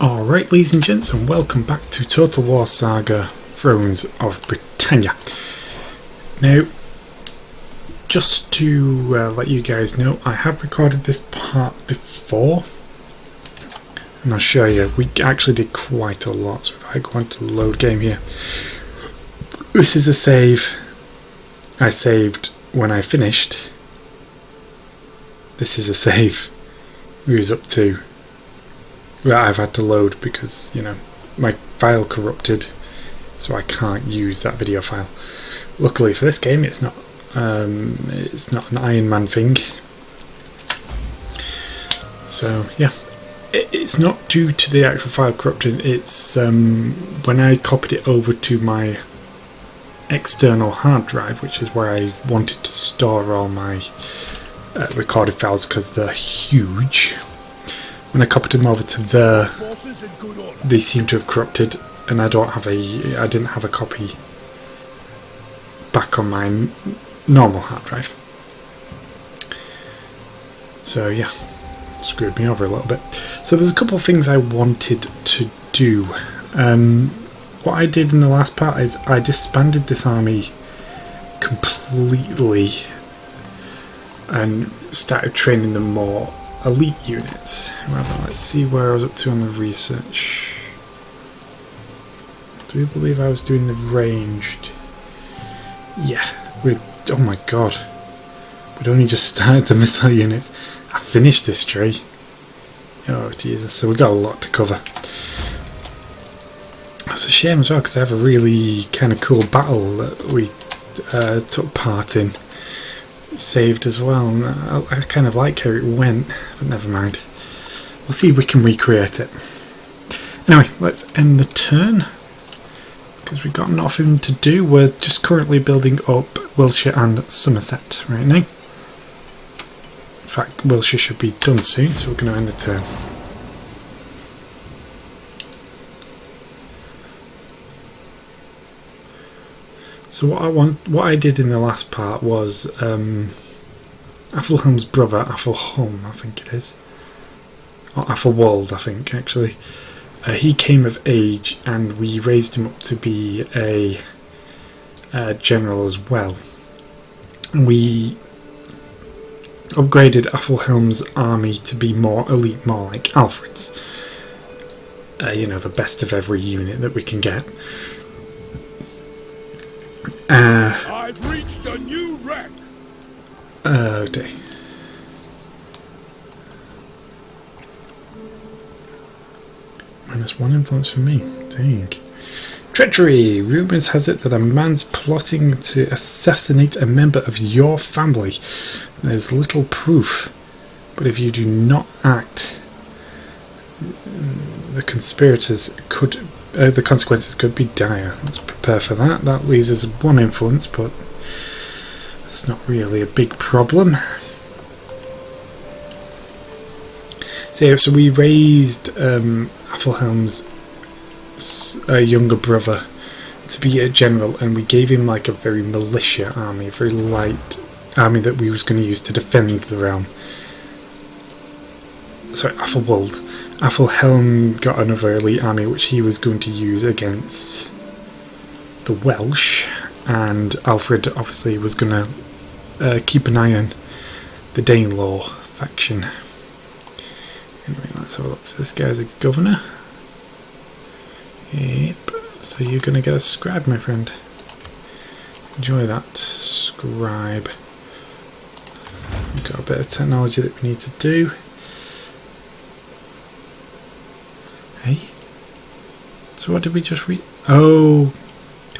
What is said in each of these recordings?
Alright, ladies and gents, and welcome back to Total War Saga Thrones of Britannia. Now, just to let you guys know, I have recorded this part before, and I'll show you. We actually did quite a lot, so if I go into load game here, this is a save I saved when I finished. This is a save we was up to that I've had to load because, you know, my file corrupted, so I can't use that video file. Luckily for this game, it's not an Iron Man thing. So yeah, it's not due to the actual file corrupting. It's when I copied it over to my external hard drive, which is where I wanted to store all my recorded files because they're huge. When I copied them over to there, they seem to have corrupted, and I didn't have a copy back on my normal hard drive. So yeah, screwed me over a little bit. So there's a couple of things I wanted to do. What I did in the last part is I disbanded this army completely and started training them more elite units. However, let's see where I was up to on the research. Do you believe I was doing the ranged? Yeah, oh my god, we'd only just started the missile units. I finished this tree. Oh Jesus, so we got a lot to cover. That's a shame as well, because I have a really kind of cool battle that we took part in. Saved as well, and I kind of like how it went, but never mind. We'll see if we can recreate it. Anyway, let's end the turn because we've got nothing to do. We're just currently building up Wiltshire and Somerset right now. In fact, Wiltshire should be done soon, so we're going to end the turn. So what I did in the last part was Athelhelm's brother, Athelhelm, I think it is, or Athelwold, I think actually. He came of age, and we raised him up to be a general as well. And we upgraded Athelhelm's army to be more elite, more like Alfred's. You know, the best of every unit that we can get. I've reached a new rank. Oh dear. -1 influence for me. Dang. Treachery! Rumours has it that a man's plotting to assassinate a member of your family. There's little proof, but if you do not act, the conspirators could. The consequences could be dire. Let's prepare for that. That leaves us 1 influence, but it's not really a big problem. So we raised Athelhelm's younger brother to be a general, and we gave him like a very militia army, a very light army that we was going to use to defend the realm. Sorry, Athelwold. Athelhelm got another elite army which he was going to use against the Welsh, and Alfred obviously was going to keep an eye on the Danelaw faction. Anyway, let's have a look. So this guy's a governor. Yep. So you're going to get a scribe, my friend. Enjoy that, scribe. We've got a bit of technology that we need to do. Hey? So what did we just did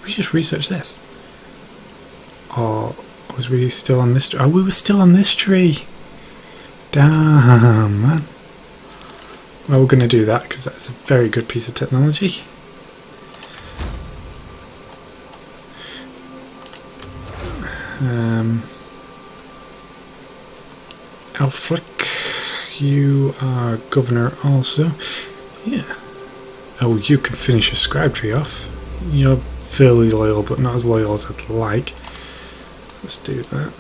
we just research this? Or was we still on this tree? Oh, we were still on this tree! Damn, man. Well, we're going to do that because that's a very good piece of technology. Alfred, you are governor also. Yeah. Oh, you can finish a scribe tree off. You're fairly loyal, but not as loyal as I'd like. So let's do that.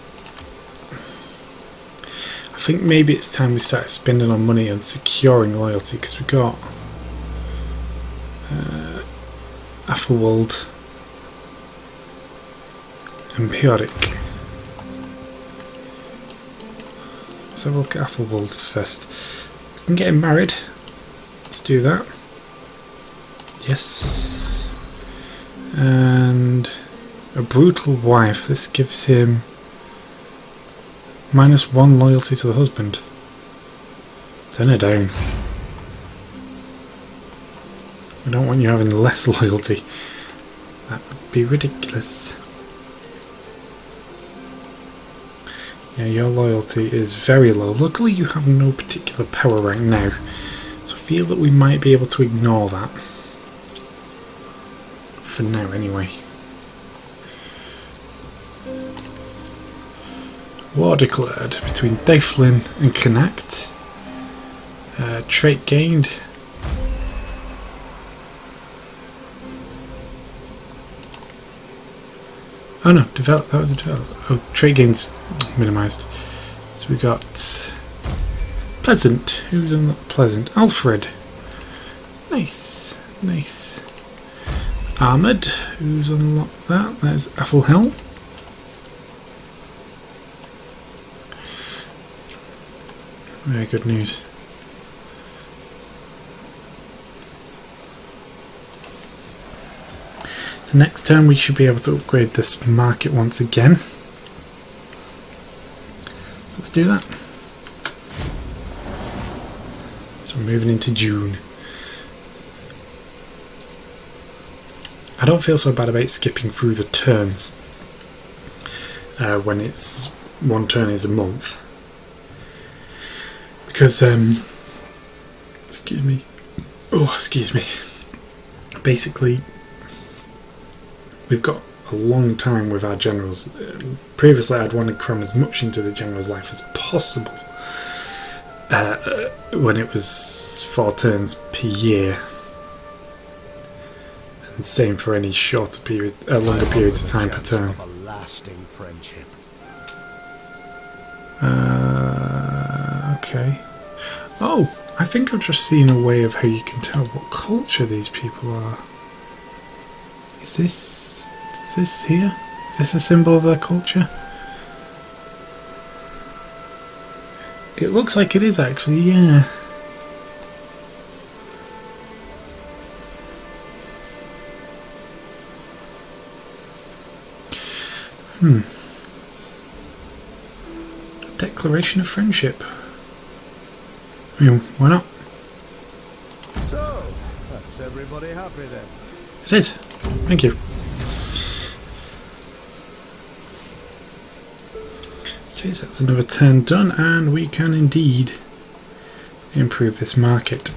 I think maybe it's time we start spending our money on securing loyalty, because we got Athelwold and Piorik. Let's have a look at Athelwold first. We can get him married. Let's do that. Yes. And a brutal wife. This gives him -1 loyalty to the husband. Turn her down. We don't want you having less loyalty. That would be ridiculous. Yeah, your loyalty is very low. Luckily you have no particular power right now, so I feel that we might be able to ignore that. For now anyway. War declared between Athelhelm and Connacht. Trait gained. Oh no, develop. That was a develop. Oh, trait gains minimised. So we got Pleasant. Who's unlocked Pleasant? Alfred. Nice, nice. Armoured. Who's unlocked that? There's Athelhelm. Very good news. So next turn we should be able to upgrade this market once again. So let's do that. So we're moving into June. I don't feel so bad about skipping through the turns when it's one turn is a month. Because, excuse me, basically we've got a long time with our generals. Previously I'd want to cram as much into the general's life as possible when it was 4 turns per year, and same for any shorter period, longer periods of time per turn. Okay. Oh, I think I've just seen a way of how you can tell what culture these people are. Is this here? Is this a symbol of their culture? It looks like it is actually, yeah. Declaration of friendship. I mean, why not? So, that's everybody happy then? It is. Thank you. Okay, so that's another turn done, and we can indeed improve this market.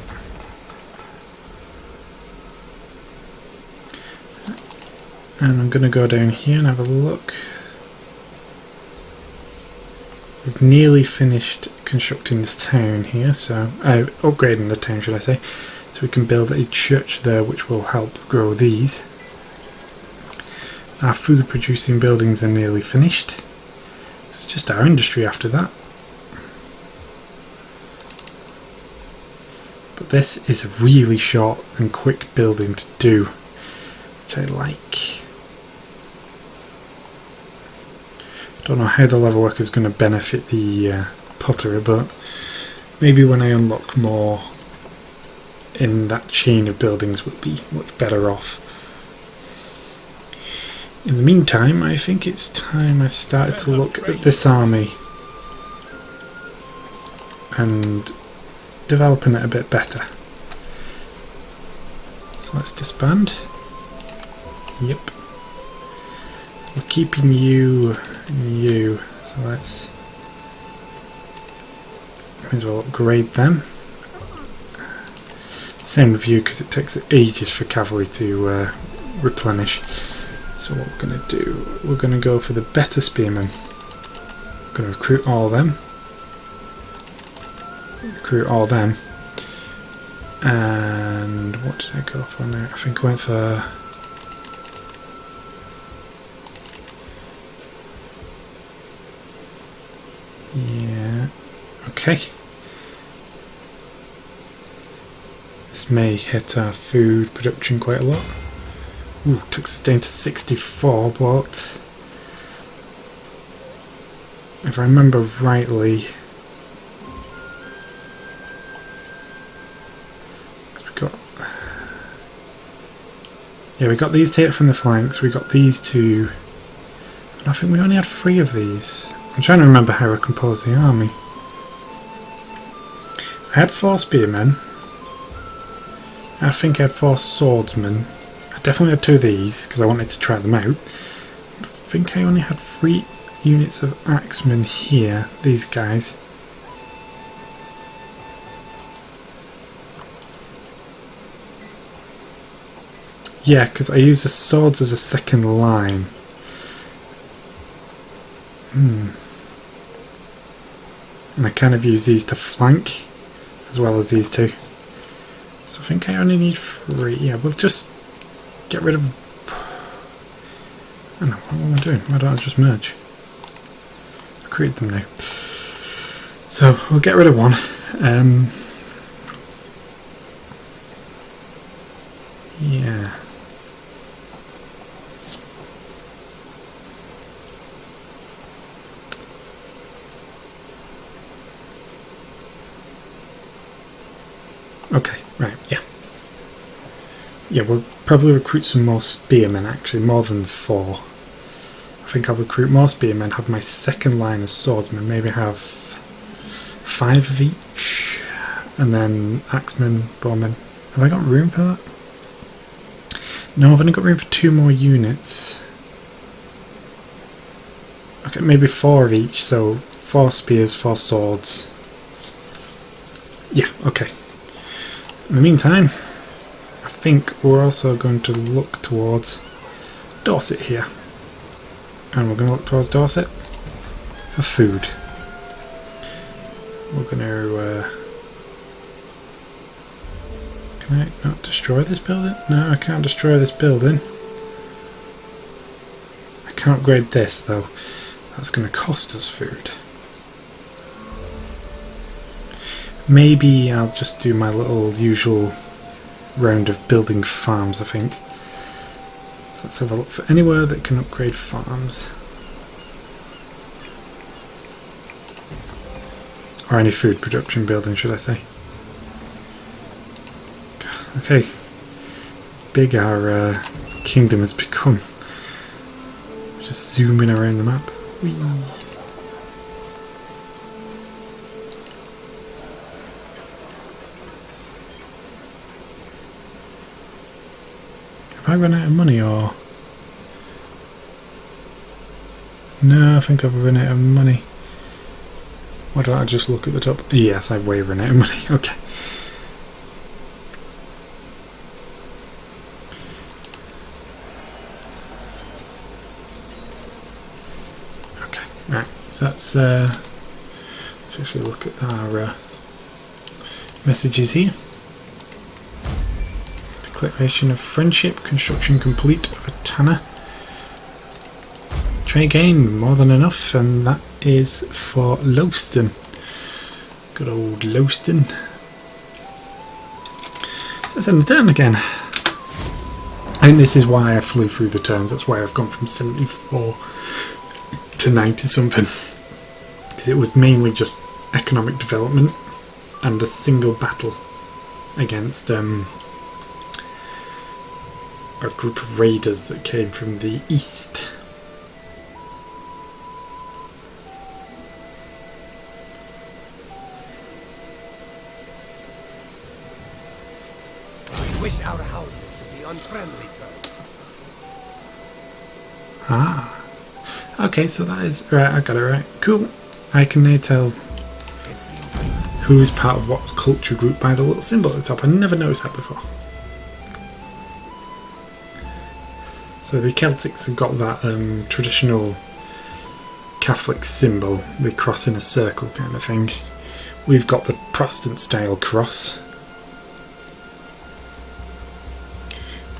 And I'm going to go down here and have a look. We've nearly finished constructing this town here, so upgrading the town, should I say, so we can build a church there which will help grow these. Our food producing buildings are nearly finished, so it's just our industry after that. But this is a really short and quick building to do, which I like. Don't know how the leatherwork is going to benefit the pottery, but maybe when I unlock more in that chain of buildings we'll be much better off. In the meantime, I think it's time I started to look at this army and developing it a bit better. So let's disband. Yep. We're keeping you and you, so let's might as well upgrade them. Same with you because it takes ages for cavalry to replenish. So what we're going to do, we're going to go for the better spearmen. We're going to recruit all of them. Recruit all of them. And what did I go for now? I think I went for... yeah, okay. This may hit our food production quite a lot. Ooh, took us down to 64, but if I remember rightly, we got these to hit from the flanks, we got these two, and I think we only had 3 of these. I'm trying to remember how I composed the army. I had 4 spearmen, I think I had 4 swordsmen, I definitely had 2 of these because I wanted to try them out. I think I only had 3 units of axemen here, these guys. Yeah, because I use the swords as a second line. And I kind of use these to flank as well as these 2. So I think I only need 3. Yeah, we'll just get rid of... I don't know, what am I doing? Why don't I just merge? Recruit them now. So we'll get rid of 1. Yeah. Okay, right, yeah. Yeah, we'll probably recruit some more spearmen actually, more than 4. I think I'll recruit more spearmen, have my second line as swordsmen, maybe have 5 of each, and then axemen, bowmen. Have I got room for that? No, I've only got room for 2 more units. Okay, maybe 4 of each, so 4 spears, 4 swords. Yeah, okay. In the meantime, I think we're also going to look towards Dorset here. And we're going to look towards Dorset for food. We're going to... Can I not destroy this building? No, I can't destroy this building. I can upgrade this though. That's going to cost us food. Maybe I'll just do my little usual round of building farms, I think. So let's have a look for anywhere that can upgrade farms. Or any food production building, should I say. Okay, big our kingdom has become. Just zooming around the map. Whee. Have I run out of money or... No, I think I've run out of money. Why don't I just look at the top? Yes, I've way run out of money. Okay. Okay, right. So that's... let's actually look at our messages here. Declaration of friendship, construction complete of Britannia. Trade gain, more than enough, and that is for Loaston. Good old Loaston. So it's in the turn again. I think this is why I flew through the turns, that's why I've gone from 74 to 90 something. Because it was mainly just economic development and a single battle against a group of raiders that came from the east. I wish our houses to be on friendly terms. Ah. Okay, so that is... Right, I got it right. Cool. I can now tell who's part of what culture group by the little symbol at the top. I never noticed that before. So the Celtics have got that traditional Catholic symbol, the cross in a circle kind of thing. We've got the Protestant style cross.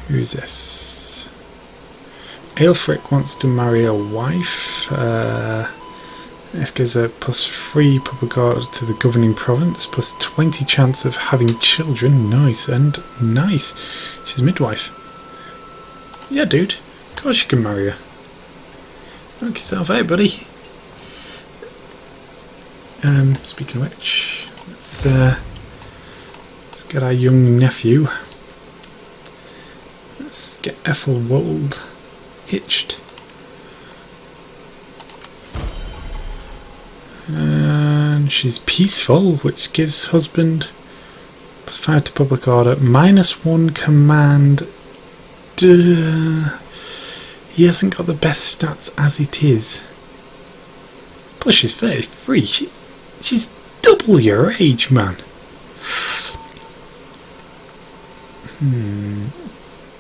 Who's this? Alfred wants to marry a wife. This gives a +3 public order to the governing province, +20 chance of having children. Nice and nice. She's a midwife. Yeah, dude. Of course you can marry her. Knock yourself out, buddy. Speaking of which, let's get our young nephew. Let's get Athelhelm hitched. And she's peaceful, which gives husband +5 to public order, -1 command. Duh. He hasn't got the best stats as it is. Plus she's 33. She's double your age, man. Do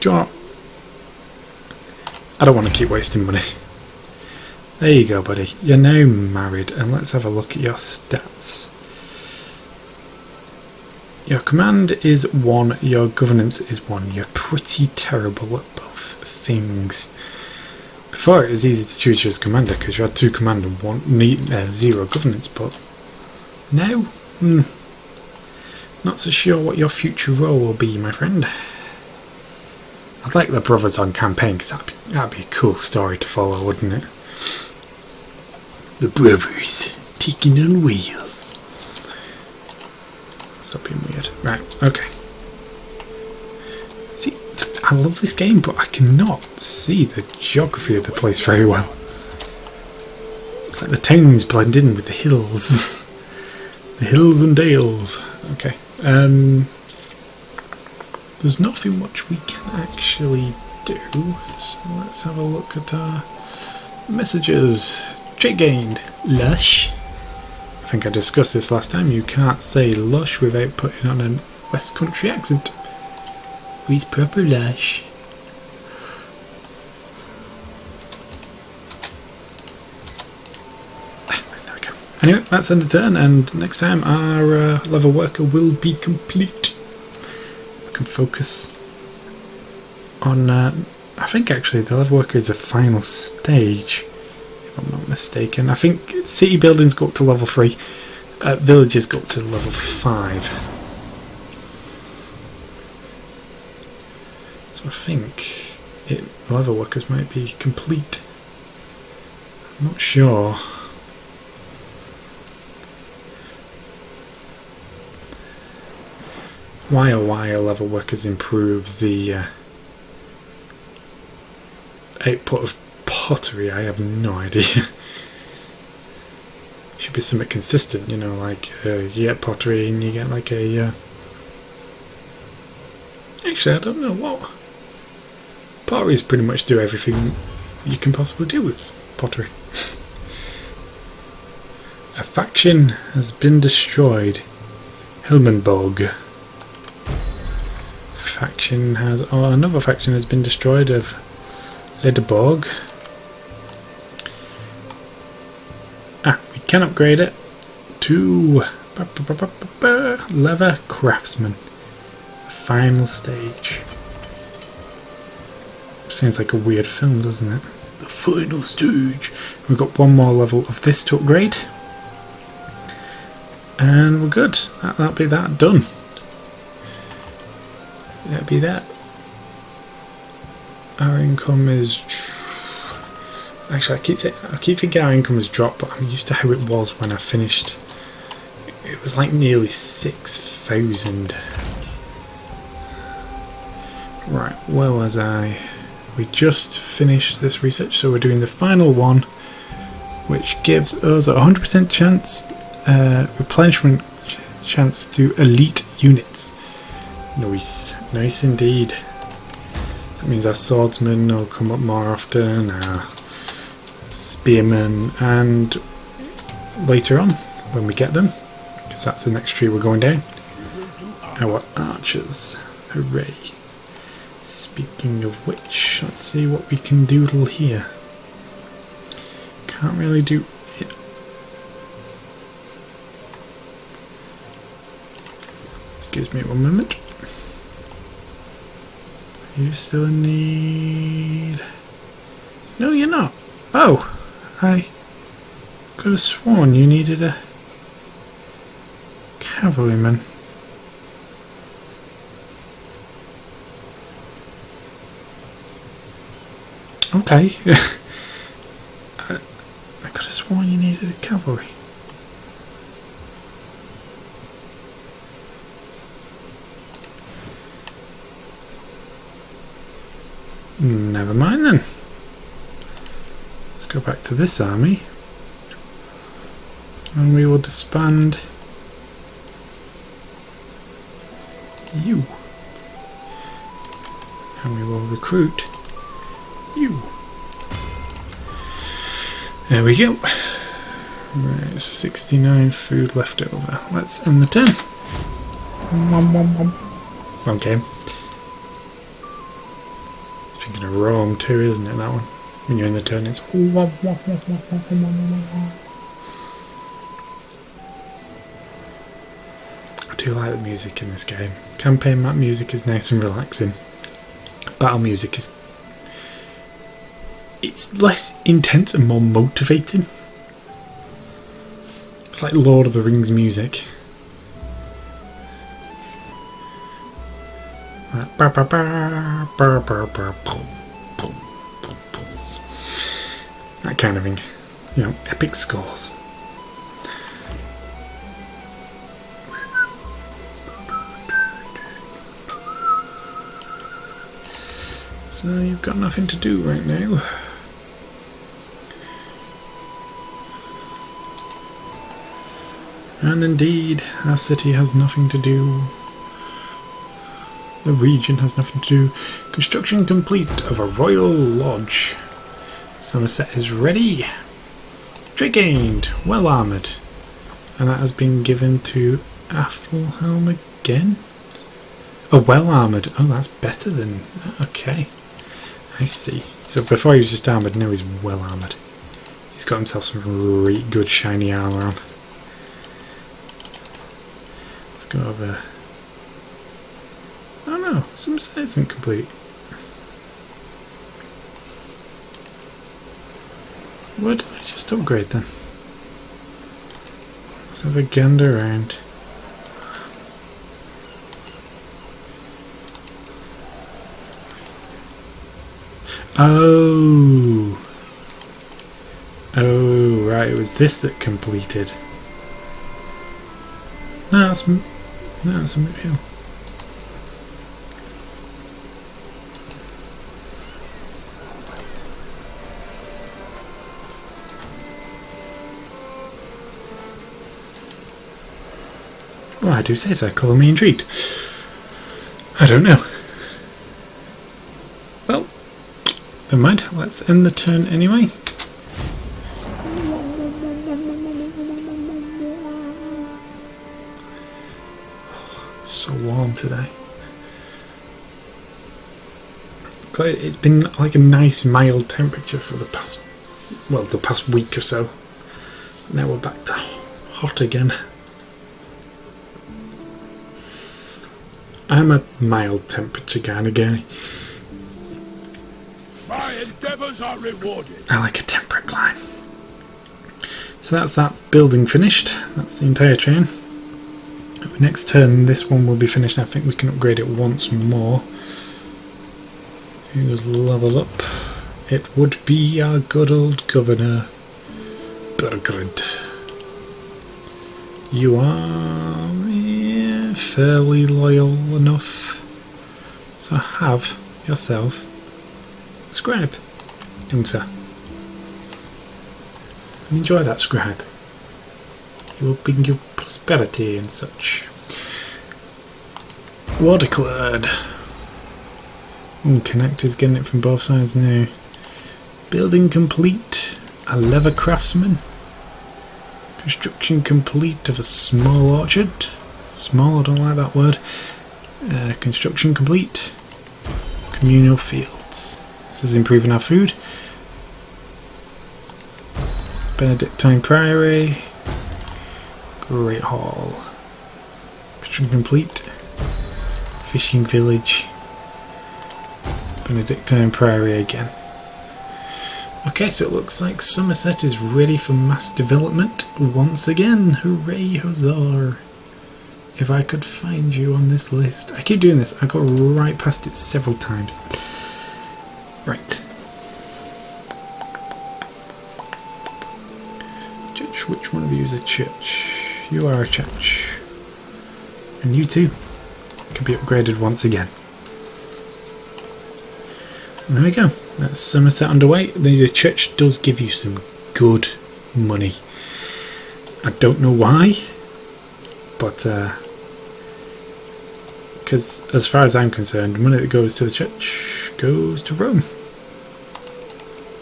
you want... I don't want to keep wasting money. There you go, buddy. You're now married, and let's have a look at your stats. Your command is 1, your governance is 1. You're pretty terrible at both things. Before it was easy to choose you as commander because you had 2 command and 0 governance, but now, not so sure what your future role will be, my friend. I'd like the brothers on campaign because that'd be a cool story to follow, wouldn't it? The brothers taking on wheels. Stop being weird. Right, okay. See, I love this game, but I cannot see the geography of the place very well. It's like the towns blend in with the hills. The hills and dales. Okay. There's nothing much we can actually do, so let's have a look at our messages. Trait gained. Lush. I think I discussed this last time. You can't say lush without putting on a West Country accent. He's proper lush. There we go. Anyway, that's end of turn, and next time our level worker will be complete. We can focus on. I think actually the level worker is a final stage, if I'm not mistaken. I think city buildings go up to level 3, villages go up to level 5. So I think the level workers might be complete. I'm not sure. Why oh why are level workers improves the output of pottery? I have no idea. Should be something consistent, you know, like you get pottery and you get like a actually I don't know what. Potteries pretty much do everything you can possibly do with pottery. A faction has been destroyed. Helmenborg. Faction has another faction has been destroyed of Lederborg. We can upgrade it to leather craftsman. Final stage. Seems like a weird film, doesn't it? The final stage. We've got one more level of this to upgrade, and we're good. That'll be that done. That'll be that. Our income is actually I keep thinking our income has dropped, but I'm used to how it was when I finished. It was like nearly 6,000. Right, where was I? We just finished this research, so we're doing the final one, which gives us a 100% chance, replenishment chance to elite units. Nice, nice indeed. That means our swordsmen will come up more often, our spearmen, and later on, when we get them, because that's the next tree we're going down, our archers. Hooray. Speaking of which, let's see what we can doodle here. Can't really do it. Excuse me one moment. Are you still in need? No, you're not. Oh, I could have sworn you needed a cavalryman. Okay. I could have sworn you needed a cavalry. Never mind then. Let's go back to this army. And we will disband you. And we will recruit you. There we go. Right, 69 food left over. Let's end the turn. Okay. Thinking of Rome too, isn't it, that one? When you're in the turn, it's... I do like the music in this game. Campaign map music is nice and relaxing. Battle music is... it's less intense and more motivating. It's like Lord of the Rings music. That kind of thing. You know, epic scores. So you've got nothing to do right now. And indeed, our city has nothing to do. The region has nothing to do. Construction complete of a royal lodge. Somerset is ready. Trait gained. Well armoured. And that has been given to Athelhelm again. Oh, well armoured. Oh, that's better than... okay. I see. So before he was just armoured, now he's well armoured. He's got himself some really good shiny armour on. Let's go over... oh no, Somerset isn't complete. What did I just upgrade then? Let's have a gander around. Oh! Oh, right, it was this that completed. No, that's a move here. Well, I do say so. Colour me intrigued. I don't know. Well, never mind. Let's end the turn anyway. So warm today. God, it's been like a nice mild temperature for the past, well, the past week or so. Now we're back to hot again. I'm a mild temperature kind of guy. My endeavours are rewarded. I like a temperate climate. So that's that building finished. That's the entire train. Next turn, this one will be finished. I think we can upgrade it once more. Who's level up? It would be our good old governor, Burgred. You are fairly loyal enough, so have yourself a scribe, Unsa. Enjoy that scribe. It will bring you prosperity and such. War declared. Connectors getting it from both sides now. Building complete. A leather craftsman. Construction complete of a small orchard. Small, I don't like that word. Construction complete. Communal fields. This is improving our food. Benedictine Priory. Great Hall. Construction complete. Fishing village. Benedictine Priory again. Okay, so it looks like Somerset is ready for mass development once again. Hooray, huzzah! If I could find you on this list. I keep doing this, I got right past it several times. Right. Church, which one of you is a church? You are a church. And you too can be upgraded once again. And there we go. That's Somerset underway. The church does give you some good money. I don't know why, but because as far as I'm concerned, money that goes to the church goes to Rome.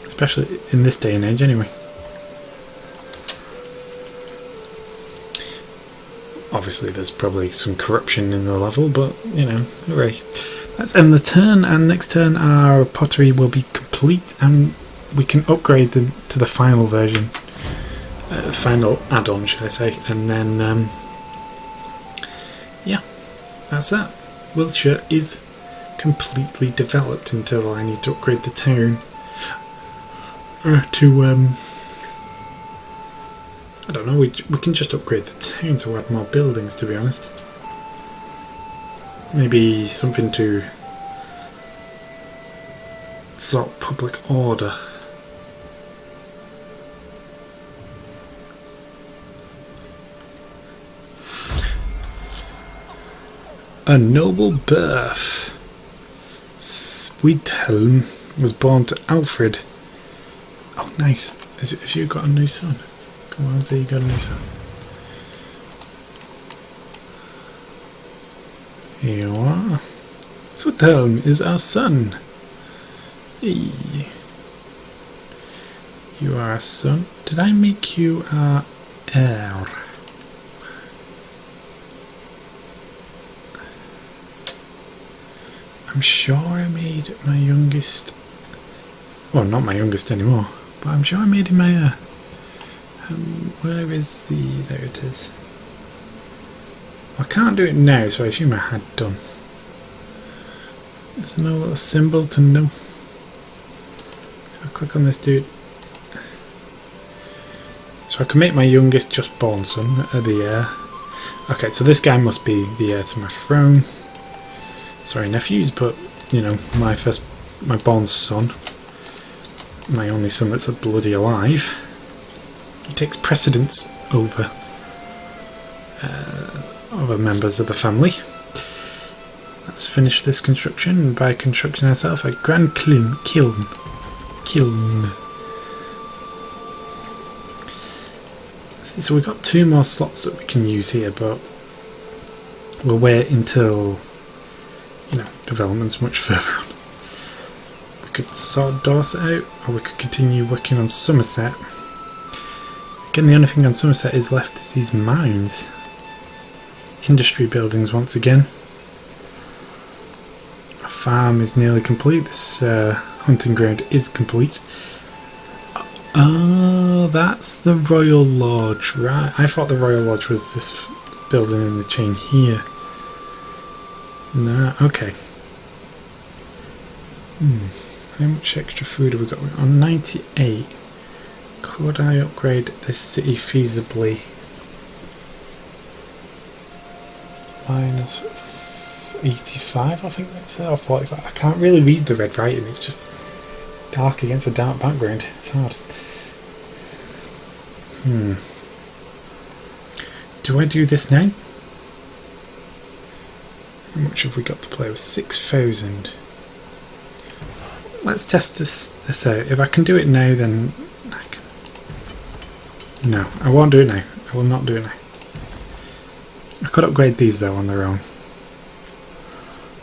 Especially in this day and age anyway. Obviously there's probably some corruption in the level, but you know, hooray. Let's end the turn, and next turn our pottery will be complete and we can upgrade them to the final version. Final add-on, should I say, and then yeah, that's that. Wiltshire is completely developed until I need to upgrade the town to I don't know, we can just upgrade the town to add more buildings, to be honest. Maybe something to sort of public order. A noble birth. Athelhelm was born to Alfred. Oh, nice. Have you got a new son? Come on, say you got a new son. Here you are. Athelhelm is our son. Hey. You are a son. Did I make you our heir? I'm sure I made my youngest, well, not my youngest anymore, but I'm sure I made him my heir. Where is the, there it is. I can't do it now, so I assume I had done. There's no little symbol to know. So I click on this dude. So I can make my youngest just born son the heir. Okay, so this guy must be the heir to my throne. Sorry, nephews, but you know, my born son, my only son that's bloody alive. He takes precedence over other members of the family. Let's finish this construction, and by construction ourselves, a grand kiln. So we've got 2 more slots that we can use here, but we'll wait until, you know, development's much further on. We could sort Dorset out, or we could continue working on Somerset. Again, the only thing on Somerset is left is these mines. Industry buildings once again. A farm is nearly complete. This hunting ground is complete. Oh, that's the Royal Lodge, right? I thought the Royal Lodge was this building in the chain here. No, okay. How much extra food have we got? We're on 98. Could I upgrade this city feasibly? Minus 85, I think that's it, or 45. I can't really read the red writing, it's just dark against a dark background. It's hard. Do I do this now? How much have we got to play with? 6,000. Let's test this out. If I can do it now, then I can. No, I won't do it now. I will not do it now. I could upgrade these though on their own.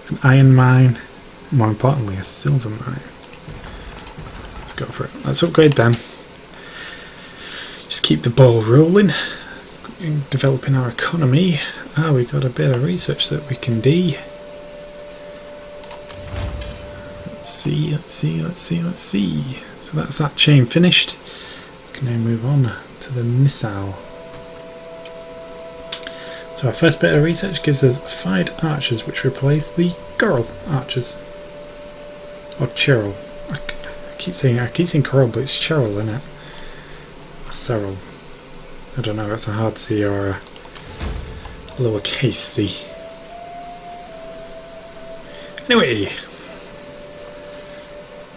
An iron mine, more importantly a silver mine. Let's go for it. Let's upgrade them. Just keep the ball rolling. Developing our economy. We've got a bit of research that we can do. Let's see. So that's that chain finished. We can now move on to the missile. So our first bit of research gives us 5 archers, which replace the girl archers. Or Cheryl. I keep saying Coral, but it's Cheryl, isn't it? Or Cyril. I don't know, it's a hard C or a lowercase c. Anyway,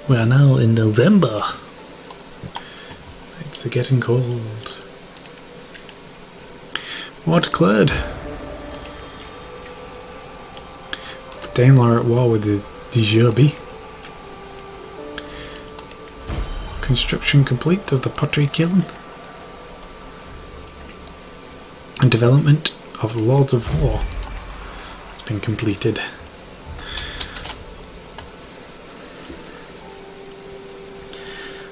we are now in November. It's getting cold. War declared. The Daimler at war with the Derby. Construction complete of the pottery kiln. And development of Lords of War. It's been completed.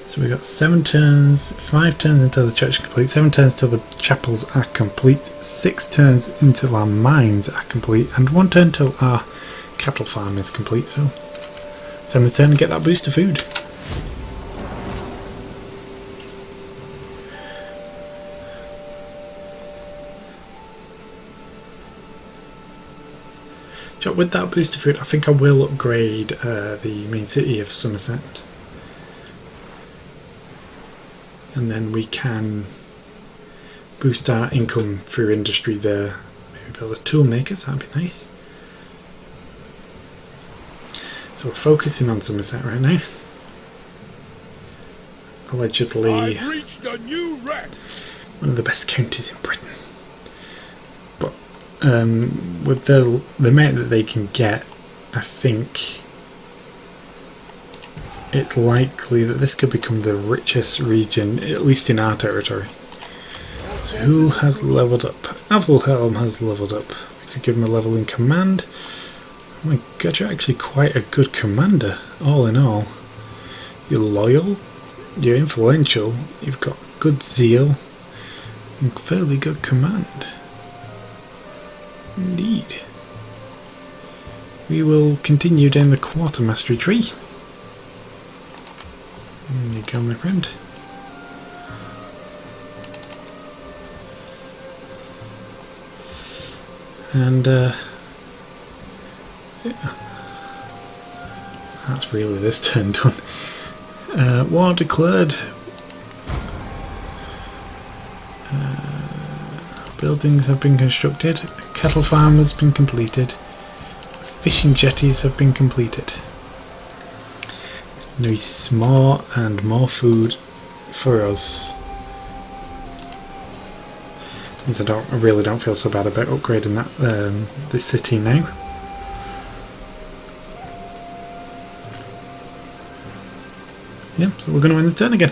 So we've got 7 turns, 5 turns until the church is complete, 7 turns till the chapels are complete, 6 turns until our mines are complete, and 1 turn till our cattle farm is complete. So send the turn and get that boost of food. So with that boost of food, I think I will upgrade the main city of Somerset. And then we can boost our income through industry there. Maybe build a tool makers, that'd be nice. So we're focusing on Somerset right now. Allegedly I've reached a new rank. One of the best counties in Britain. But with the amount that they can get, I think it's likely that this could become the richest region, at least in our territory. So who has leveled up? Athelhelm has leveled up. We could give him a level in command. Oh my god, you're actually quite a good commander, all in all. You're loyal, you're influential, you've got good zeal, and fairly good command. Indeed. We will continue down the quartermastery tree. There you go, my friend. And yeah, that's really this turn done. War declared. Buildings have been constructed. A cattle farm has been completed. Fishing jetties have been completed. There is more and more food for us. Means I really don't feel so bad about upgrading that this city now. Yeah, so we're going to win this turn again.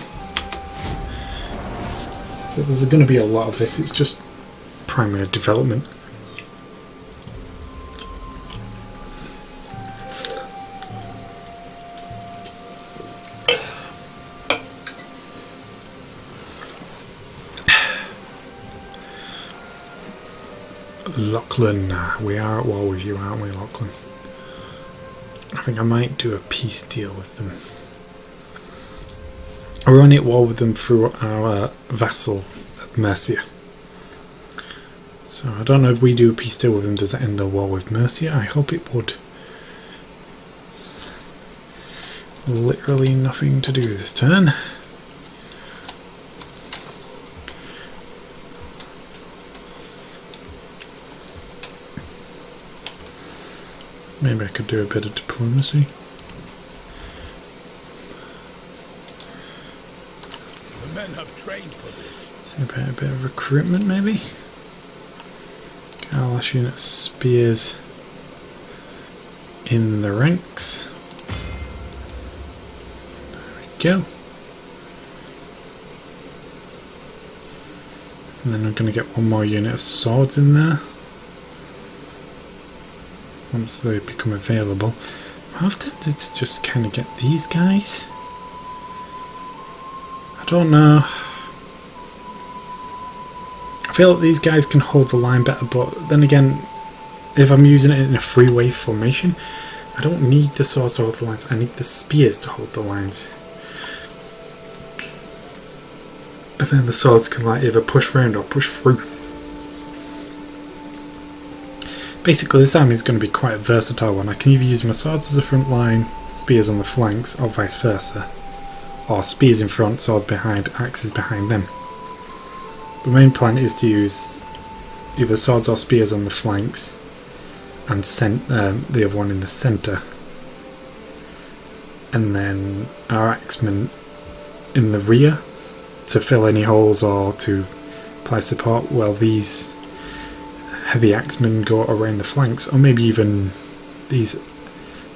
So there's going to be a lot of this. It's just primary development. Lachlan, we are at war with you, aren't we, Lachlan? I think I might do a peace deal with them. We're only at war with them through our vassal at Mercia. So I don't know if we do a peace deal with them, does that end the war with Mercia? I hope it would. Literally nothing to do this turn. Maybe I could do a bit of diplomacy. The men have trained for this. So a bit of recruitment, maybe. Last unit spears in the ranks. There we go. And then I'm going to get one more unit of swords in there once they become available. I'm tempted to just kind of get these guys. I don't know. I feel like these guys can hold the line better, but then again, if I'm using it in a three-way formation, I don't need the swords to hold the lines, I need the spears to hold the lines. And then the swords can like either push round or push through. Basically this army is going to be quite a versatile one. I can either use my swords as a front line, spears on the flanks, or vice versa. or spears in front, swords behind, axes behind them. The main plan is to use either swords or spears on the flanks and the other one in the centre, and then our axemen in the rear to fill any holes or to apply support, while these heavy axemen go around the flanks, or maybe even these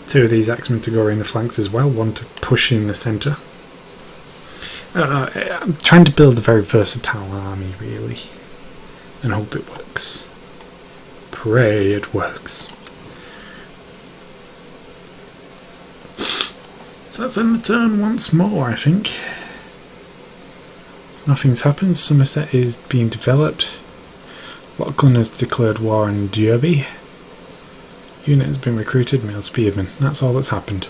two of these axemen to go around the flanks as well, one to push in the centre. I don't know, I'm trying to build a very versatile army really, and hope it works. Pray it works. So let's end the turn once more, I think. So nothing's happened. Somerset is being developed. Lachlan has declared war on Derby. Unit has been recruited, male spearman. That's all that's happened.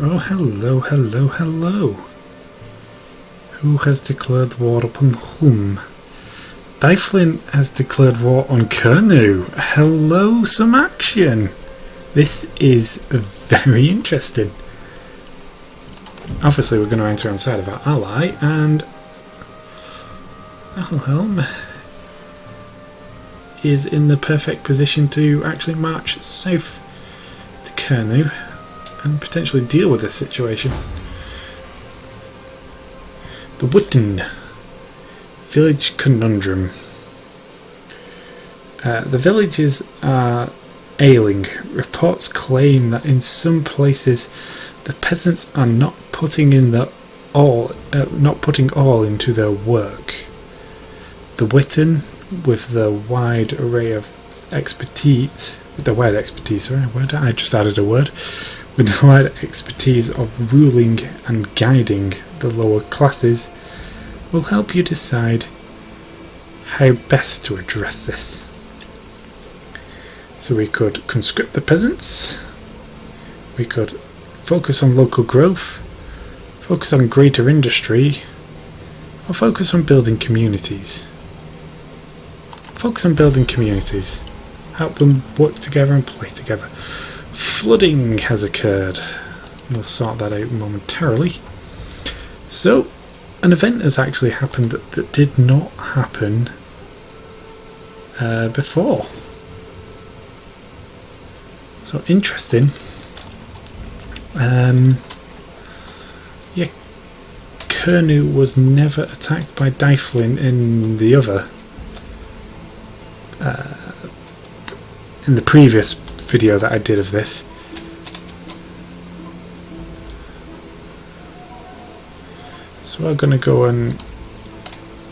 Oh, hello, hello, hello. Who has declared war upon whom? Dyflin has declared war on Kernu. Hello, some action. This is very interesting. Obviously we're going to enter on the side of our ally, and Athelhelm is in the perfect position to actually march south to Kernu and potentially deal with this situation. The Witten Village Conundrum. The villages are ailing. Reports claim that in some places the peasants are not putting all into their work. The Witten, with the wide array of expertise, I just added a word. With the wide expertise of ruling and guiding the lower classes, will help you decide how best to address this. So we could conscript the peasants, we could focus on local growth, focus on greater industry, or focus on building communities. Focus on building communities. Help them work together and play together. Flooding has occurred. We'll sort that out momentarily. So, an event has actually happened that did not happen before. So interesting. Yeah, Kernu was never attacked by Dyflin in the other. In the previous video that I did of this. So we're going to go and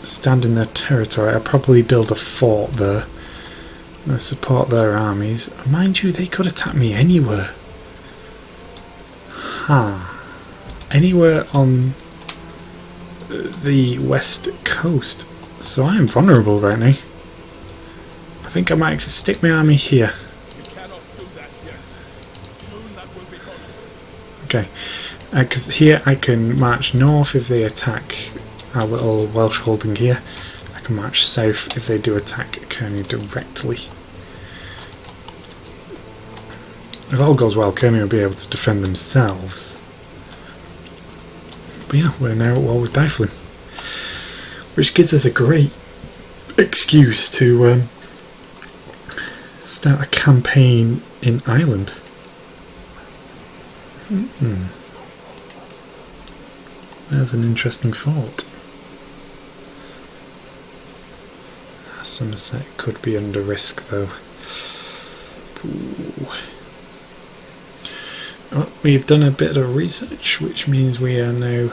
stand in their territory. I'll probably build a fort there. I'm going to support their armies. Mind you, they could attack me anywhere. Anywhere on the west coast. So I am vulnerable right now. I think I might actually stick my army here. Okay, because here I can march north if they attack our little Welsh holding here. I can march south if they do attack Kernu directly. If all goes well, Kernu will be able to defend themselves. But yeah, we're now at war with Dyflin, which gives us a great excuse to start a campaign in Ireland. There's an interesting thought. Somerset could be under risk though. Well, we've done a bit of research, which means we are now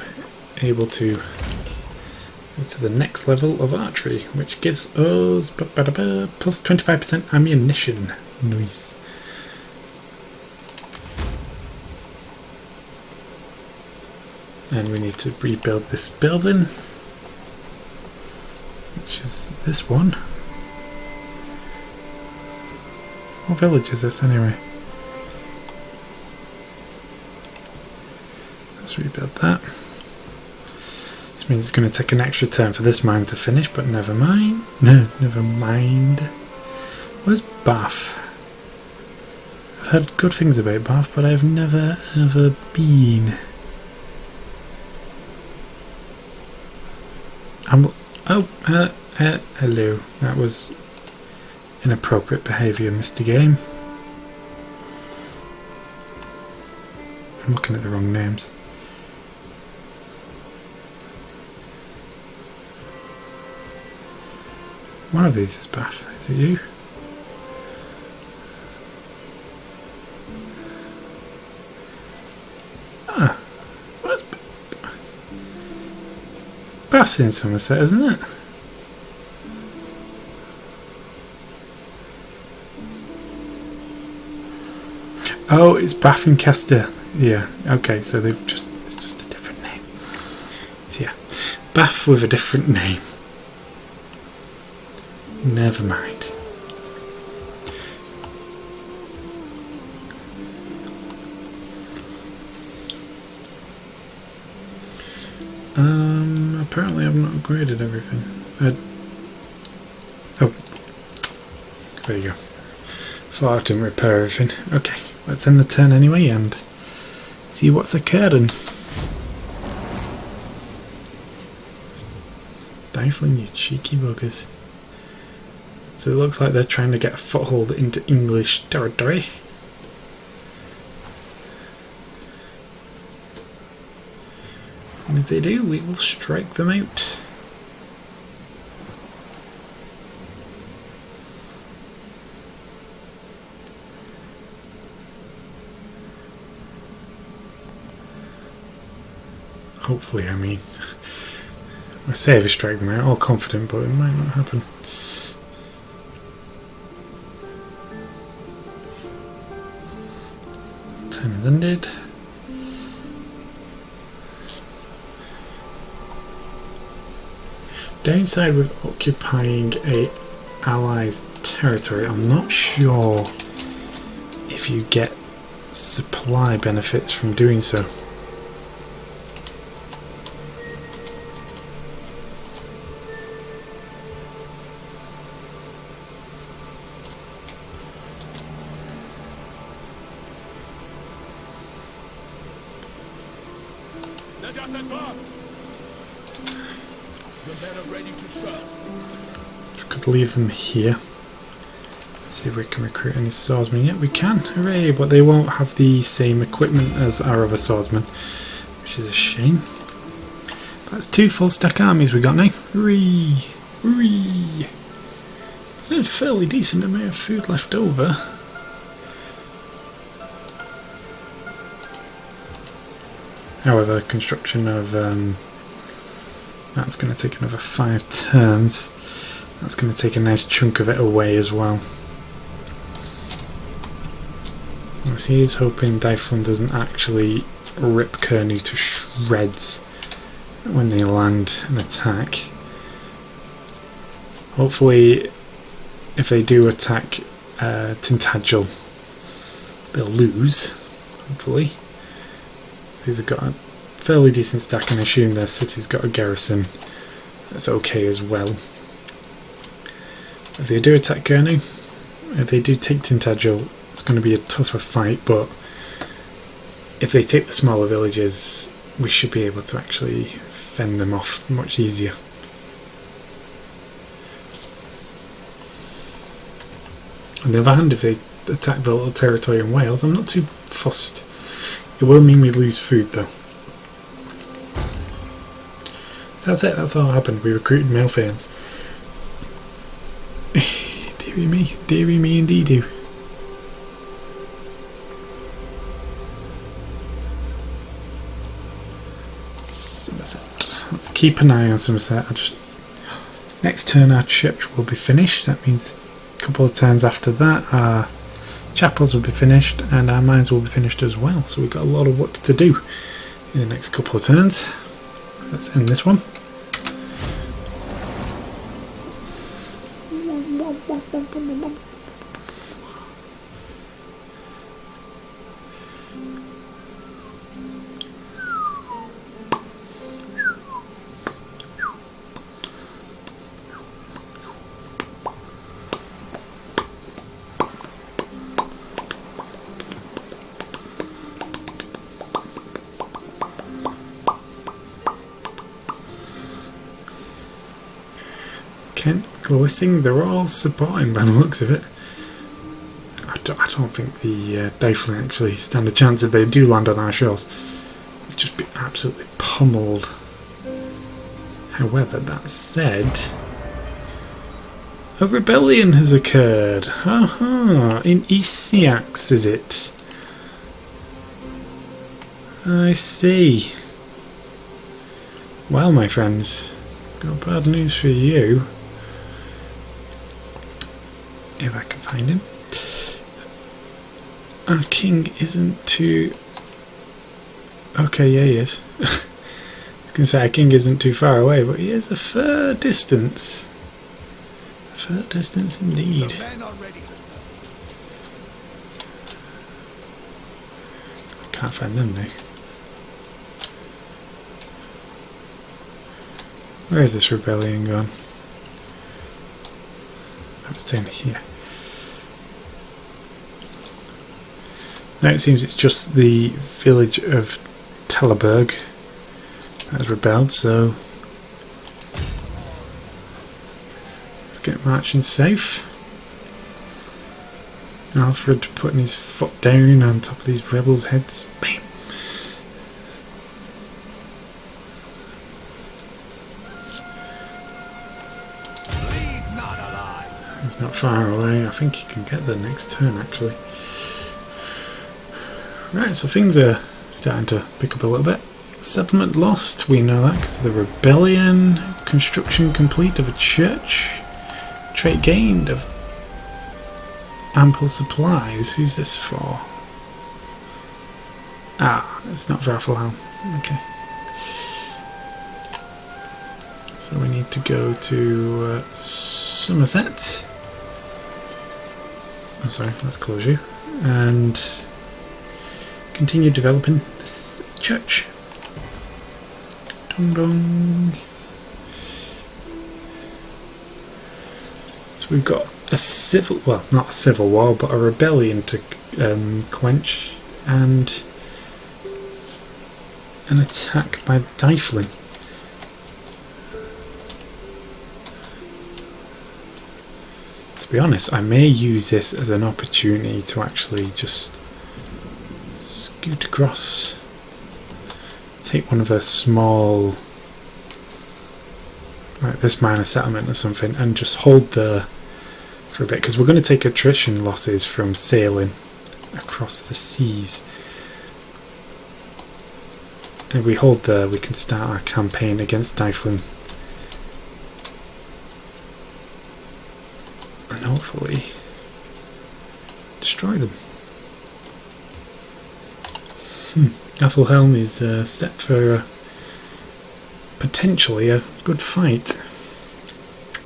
able to go to the next level of archery, which gives us plus 25% ammunition. Nice. And we need to rebuild this building, which is this one. What village is this anyway? Let's rebuild that. This means it's going to take an extra turn for this mine to finish, but never mind. No, never mind. Where's Bath? I've heard good things about Bath, but I've never ever been. Hello. That was inappropriate behaviour, Mr. Game. I'm looking at the wrong names. One of these is Bath. Is it you? Ah, what's Bath's in Somerset, isn't it? Oh, it's Bath and Chester. Yeah, okay, so it's just a different name. So yeah, Bath with a different name. Never mind. Apparently I've not upgraded everything. Oh, there you go. Thought I didn't repair everything. Okay, let's end the turn anyway and see what's occurring. Stifling, you cheeky buggers. So it looks like they're trying to get a foothold into English territory. And if they do, we will strike them out. Hopefully, I mean. I say we strike them out, all confident, but it might not happen. Turn has ended. Downside with occupying a ally's territory, I'm not sure if you get supply benefits from doing so. Let us advance. The men are ready to serve. We could leave them here. Let's see if we can recruit any swordsmen. Yeah, we can. Hooray! But they won't have the same equipment as our other swordsmen, which is a shame. That's 2 full stack armies we got now. Hooray! Hooray! A fairly decent amount of food left over. However, construction of that's going to take another 5 turns. That's going to take a nice chunk of it away as well. So he's hoping Athelhelm doesn't actually rip Kearney to shreds when they land an attack. Hopefully, if they do attack Tintagel, they'll lose. Hopefully. These have got a fairly decent stack, and I assume their city's got a garrison that's okay as well. If they do attack Kearney, if they do take Tintagel, it's going to be a tougher fight, but if they take the smaller villages, we should be able to actually fend them off much easier. On the other hand, if they attack the little territory in Wales, I'm not too fussed. It will mean we lose food though. So that's it, that's all happened. We recruited male Fanes. Deary me indeed. Somerset. Let's keep an eye on Somerset. Next turn our church will be finished. That means a couple of turns after that our chapels will be finished and our mines will be finished as well. So we've got a lot of work to do in the next couple of turns. Let's end this one. Kent, Glowissing, they're all supporting by the looks of it. I don't think the Dyflin actually stand a chance if they do land on our shores. They'll just be absolutely pummeled. However, that said, a rebellion has occurred. Aha! In East Seaxe, is it? I see. Well, my friends, got bad news for you. If I can find him. Our king isn't too... Okay, yeah, he is. I was going to say our king isn't too far away, but he is a fair distance. A fair distance indeed. The men are ready to serve. I can't find them now. Where is this rebellion gone? Oh, it's down here. Now it seems it's just the village of Teleberg that has rebelled, so let's get marching safe. Alfred putting his foot down on top of these rebels' heads. Bam! He's not far away. I think he can get there next turn actually. Right, so things are starting to pick up a little bit. Settlement lost, we know that because of the rebellion. Construction complete of a church. Trade gained of ample supplies. Who's this for? Ah, it's not for Athelhelm. Okay. So we need to go to Somerset. Oh, sorry, let's close you. And continue developing this church. Dong dong. So we've got a civil, well, not a civil war, but a rebellion to quench, and an attack by Dyflin. To be honest, I may use this as an opportunity to actually just scoot across, take one of a small, like this minor settlement or something, and just hold there for a bit, because we're going to take attrition losses from sailing across the seas. If we hold there, we can start our campaign against Dyflin. And hopefully destroy them. Athelhelm is set for potentially a good fight.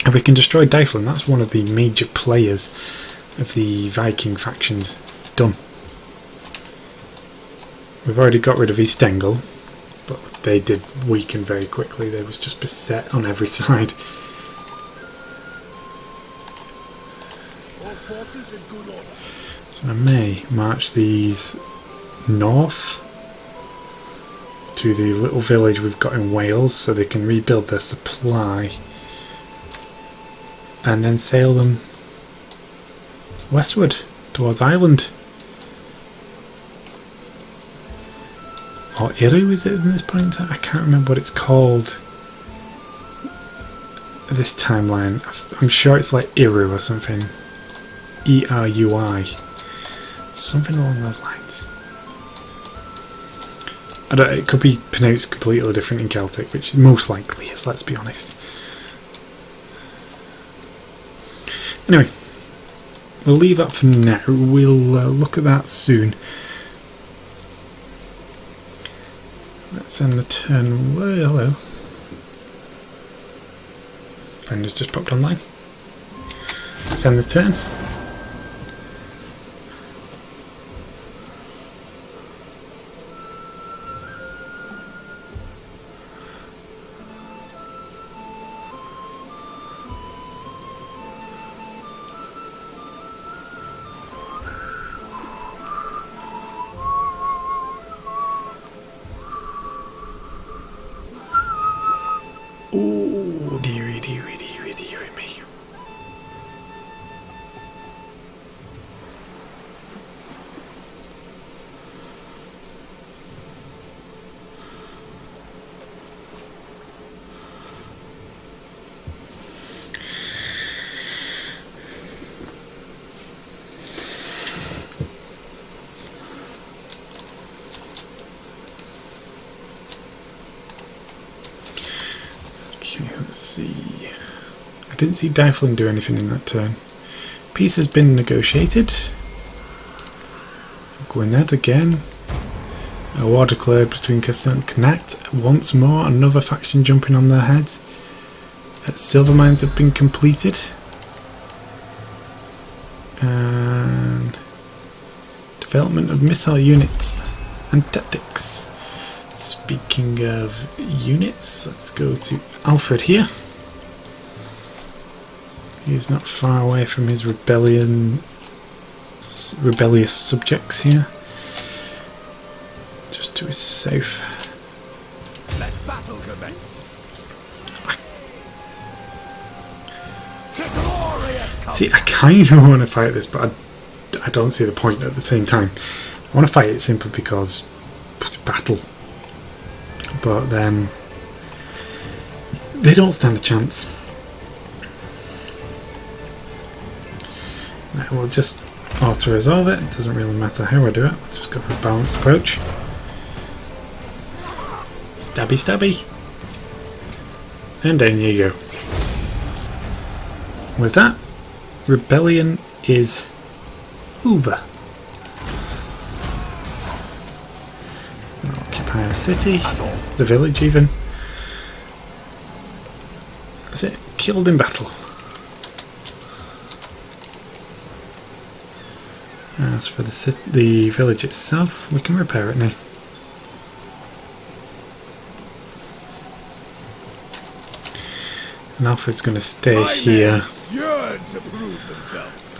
If we can destroy Dyflin, that's one of the major players of the Viking factions done. We've already got rid of East Engel, but they did weaken very quickly. They was just beset on every side. So I may march these north to the little village we've got in Wales so they can rebuild their supply, and then sail them westward towards Ireland. Or Iru, is it in this point? I can't remember what it's called. This timeline, I'm sure it's like Iru or something. E-R-U-I. Something along those lines. I don't, it could be pronounced completely different in Celtic, which most likely is, let's be honest. Anyway, we'll leave that for now. We'll look at that soon. Let's end the turn. Well, hello. Brenda's just popped online. Let's end the turn. Oh, dearie, dearie, dearie, dearie me. didn't see Dyflin do anything in that turn. Peace has been negotiated. Going that again. A war declared between Castile and Connacht. Once more, another faction jumping on their heads. Silver mines have been completed. And development of missile units and tactics. Speaking of units, let's go to Alfred here. He's not far away from his rebellious subjects here. Just to his south. Let battle commence. See, I kind of want to fight this, but I don't see the point at the same time. I want to fight it simply because it's battle. But then they don't stand a chance. Right, we'll just auto-resolve it. It doesn't really matter how I do it. We'll just go for a balanced approach. Stabby stabby. And down you go. With that, rebellion is over. Occupy the city, the village even. That's it, killed in battle. As for the village itself, we can repair it now. And Alfred's going to stay here for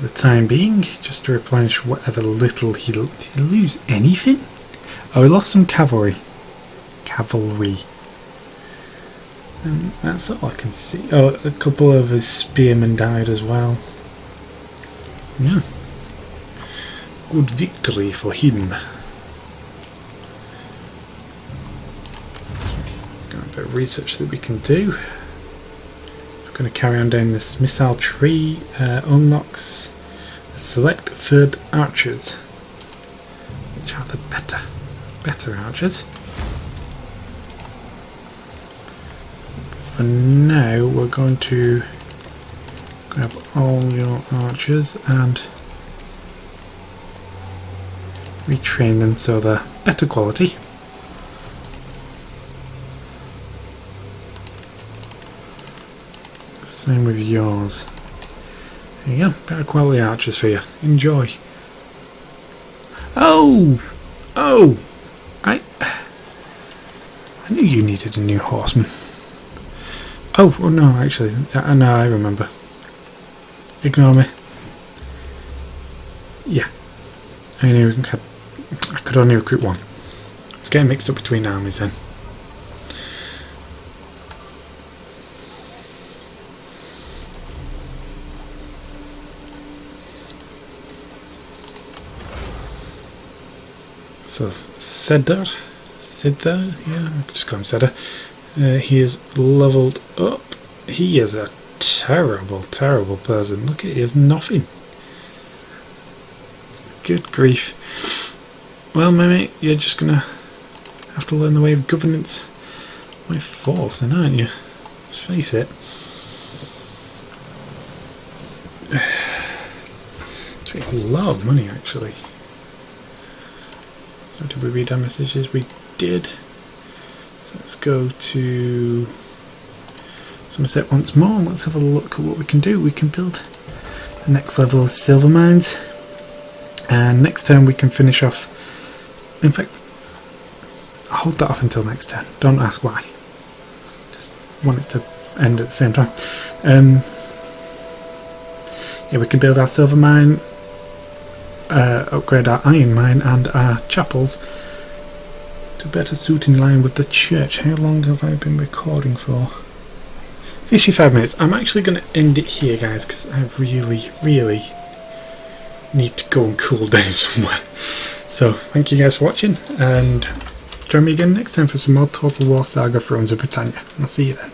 the time being, just to replenish whatever little did he lose anything? Oh, he lost some cavalry. And that's all I can see. Oh, a couple of his spearmen died as well. Yeah. Good victory for him. Got a bit of research that we can do. We're going to carry on down this missile tree. Unlocks select third archers, which are the better archers. For now, we're going to grab all your archers and retrain them so they're better quality. Same with yours. There you go, better quality archers for you. Enjoy. Oh! I knew you needed a new horseman. Oh no, actually, no, I remember. Ignore me. Yeah, I knew I could only recruit one. It's getting mixed up between armies then. So Cedar, yeah, I'll just call him Cedar. He is leveled up. He is a terrible person. Look, he has nothing. Good grief. Well, my mate, you're just gonna have to learn the way of governance by force, then, aren't you? Let's face it. It's a lot of money, actually. So did we read our messages? We did. So let's go to Somerset once more. Let's have a look at what we can do. We can build the next level of silver mines. And next turn we can finish off. In fact, I'll hold that off until next turn. Don't ask why. Just want it to end at the same time. Yeah, we can build our silver mine. Upgrade our iron mine and our chapels to better suit in line with the church. How long have I been recording for? 55 minutes. I'm actually going to end it here, guys, because I really need to go and cool down somewhere. So thank you guys for watching, and join me again next time for some more Total War Saga Thrones of Britannia. I'll see you then.